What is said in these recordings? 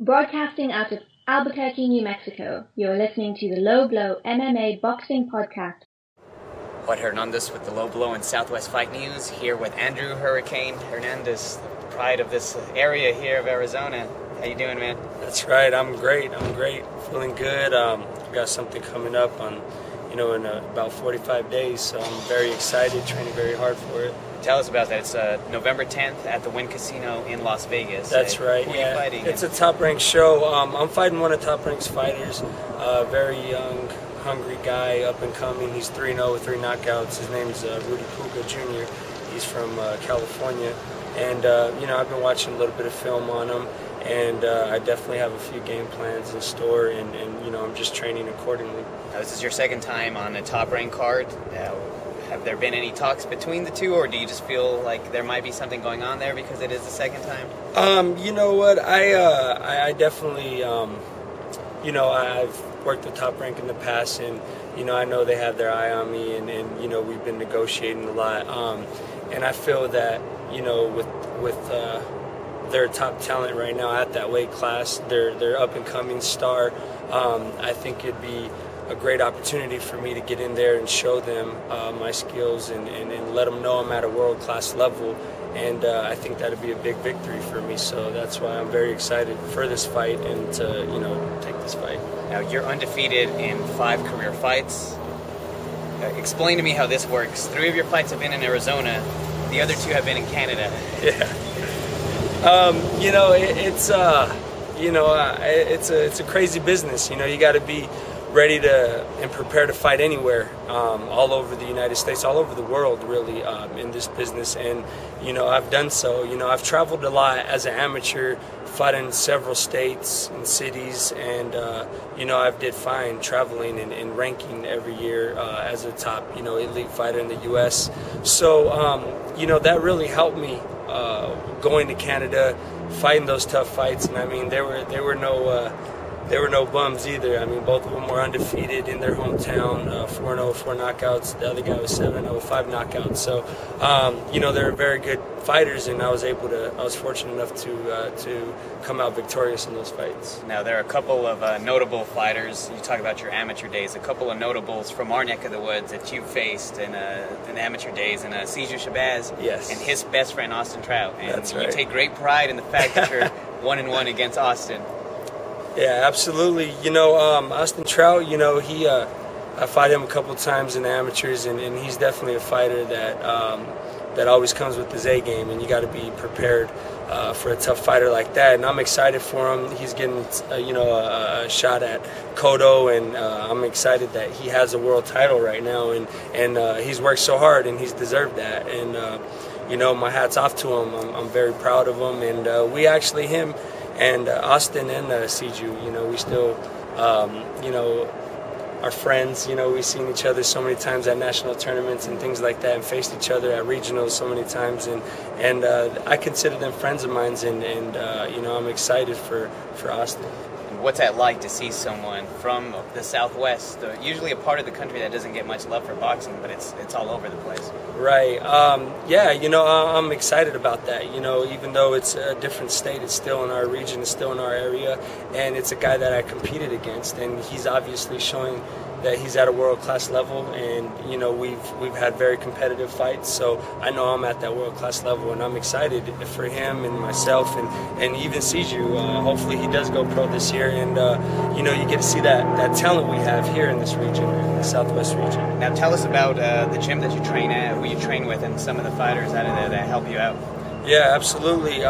Broadcasting out of Albuquerque, New Mexico, you're listening to the Low Blow MMA Boxing Podcast. Juan Hernandez with the Low Blow and Southwest Fight News, here with Andrew Hurricane Hernandez, the pride of this area here of Arizona. How you doing, man? That's right. I'm great. Feeling good. Got something coming up in about 45 days, so I'm very excited, training very hard for it. Tell us about that. It's November 10th at the Wynn Casino in Las Vegas. That's right. Who are you fighting? It's a top-ranked show. I'm fighting one of Top Ranked's fighters, a very young, hungry guy, up and coming. He's 3-0 with 3 knockouts. His name's Rudy Puga Jr. He's from California, and I've been watching a little bit of film on him, and I definitely have a few game plans in store, and I'm just training accordingly. Now, this is your second time on a top-ranked card. Have there been any talks between the two, or do you just feel like there might be something going on there because it is the second time? You know what? I definitely, I've worked with Top Rank in the past, and I know they have their eye on me, and we've been negotiating a lot. And I feel that with their top talent right now at that weight class, their up and coming star, I think it'd be a great opportunity for me to get in there and show them my skills and let them know I'm at a world-class level, and I think that'd be a big victory for me. So that's why I'm very excited for this fight and to take this fight. Now, you're undefeated in 5 career fights. Explain to me how this works. 3 of your fights have been in Arizona. The other 2 have been in Canada. Yeah. It's a crazy business. You got to be ready to and prepare to fight anywhere, all over the United States, all over the world, really, in this business. And I've done so. I've traveled a lot as an amateur, fought in several states and cities, and I've did fine traveling and ranking every year as a top elite fighter in the U.S. So that really helped me going to Canada, fighting those tough fights. And I mean, there were no bums either. I mean, both of them were undefeated in their hometown, 4-0, 4 knockouts. The other guy was 7-0, 5 knockouts. So, they were very good fighters, and I was fortunate enough to come out victorious in those fights. Now, there are a couple of notable fighters. You talk about your amateur days. A couple of notables from our neck of the woods that you faced in amateur days, and Siju Shabazz, yes, and his best friend Austin Trout. And that's right. You take great pride in the fact that you're 1-1 against Austin. Yeah, absolutely. Austin Trout, I fought him a couple times in the amateurs, and he's definitely a fighter that always comes with his A game, and you got to be prepared for a tough fighter like that. And I'm excited for him. He's getting, a shot at Cotto, and I'm excited that he has a world title right now, and he's worked so hard, and he's deserved that. And my hat's off to him. I'm very proud of him, and we actually him. And Austin and Siju, we still, are friends. We've seen each other so many times at national tournaments and things like that, and faced each other at regionals so many times. And I consider them friends of mine, and I'm excited for Austin. What's that like to see someone from the Southwest, usually a part of the country that doesn't get much love for boxing, but it's all over the place? Right. I'm excited about that. Even though it's a different state, it's still in our region, it's still in our area, and it's a guy that I competed against, and he's obviously showing that he's at a world-class level, and we've had very competitive fights, so I know I'm at that world-class level, and I'm excited for him and myself and even Siju. Hopefully he does go pro this year, and you get to see that talent we have here in this region, in the Southwest region. Now tell us about the gym that you train at, who you train with, and some of the fighters out of there that help you out. Yeah, absolutely.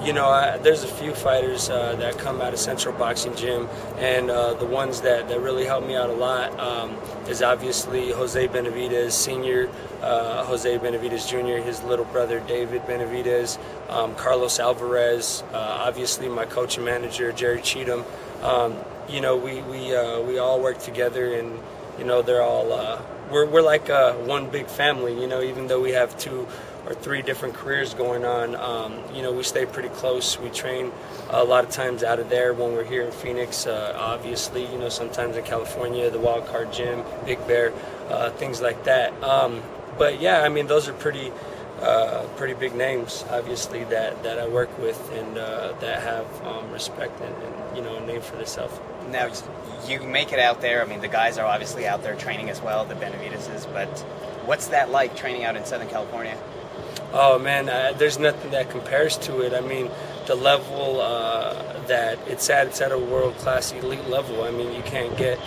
There's a few fighters that come out of Central Boxing Gym, and the ones that really help me out a lot is obviously Jose Benavidez Sr., Jose Benavidez Jr., his little brother David Benavidez, Carlos Alvarez, obviously my coach and manager Jerry Cheatham. We all work together, and they're all we're like one big family. Even though we have 2 or 3 different careers going on, we stay pretty close. We train a lot of times out of there when we're here in Phoenix, obviously, sometimes in California, the Wild Card Gym, Big Bear, things like that. But yeah, I mean, those are pretty pretty big names, obviously, that I work with and that have respect and, you know, a name for themselves. Now, you make it out there. I mean, the guys are obviously out there training as well, the Benavideses, but what's that like, training out in Southern California? Oh, man, there's nothing that compares to it. I mean, the level that it's at a world-class elite level. I mean, you can't get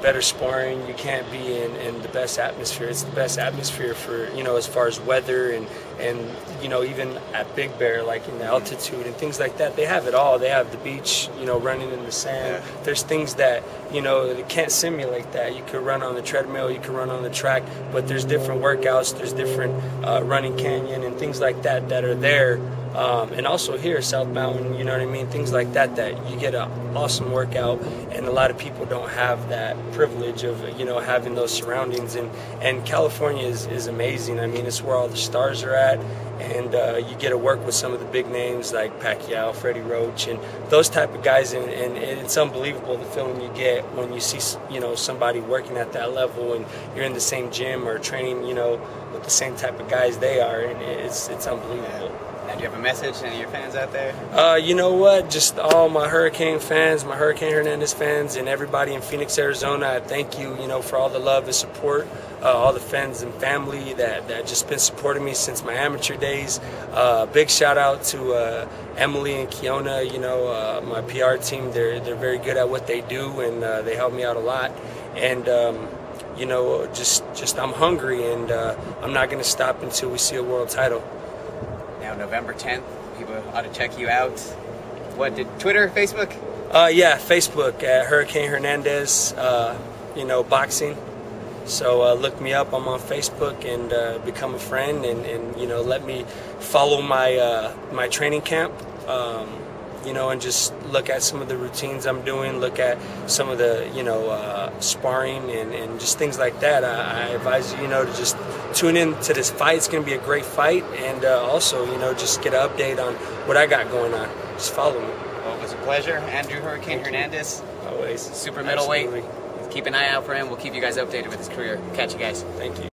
better sparring. You can't be in the best atmosphere. It's the best atmosphere for, you know, as far as weather and you know, even at Big Bear, like in the altitude and things like that. They have it all. They have the beach, you know, running in the sand. Yeah. There's things that, you know, they can't simulate that. You could run on the treadmill, you could run on the track, but there's different workouts, there's different running canyon and things like that that are there. And also here, South Mountain, you know what I mean, things like that, that you get an awesome workout, and a lot of people don't have that privilege of, you know, having those surroundings. And California is amazing. I mean, it's where all the stars are at, and you get to work with some of the big names like Pacquiao, Freddie Roach, and those type of guys, and it's unbelievable the feeling you get when you see, you know, somebody working at that level, and you're in the same gym or training, you know, with the same type of guys they are, and it's unbelievable. Now, do you have a message to any of your fans out there? You know what? Just all my Hurricane fans, my Hurricane Hernandez fans, and everybody in Phoenix, Arizona, I thank you, you know, for all the love and support, all the fans and family that just been supporting me since my amateur days. Big shout out to Emily and Kiona, you know, my PR team. They're very good at what they do, and they help me out a lot. And you know, just I'm hungry, and I'm not going to stop until we see a world title. Now, November 10th, people ought to check you out. What, Twitter, Facebook? Yeah, Facebook at Hurricane Hernandez, you know, boxing. So look me up. I'm on Facebook, and become a friend, and you know, let me follow my my training camp. You know, and just look at some of the routines I'm doing, look at some of the, you know, sparring and just things like that. I advise you, you know, to just tune in to this fight. It's going to be a great fight, and also, you know, just get an update on what I got going on. Just follow me. Well, it was a pleasure. Andrew Hurricane Hernandez. Always. Super middleweight. Absolutely. Keep an eye out for him. We'll keep you guys updated with his career. Catch you guys. Thank you.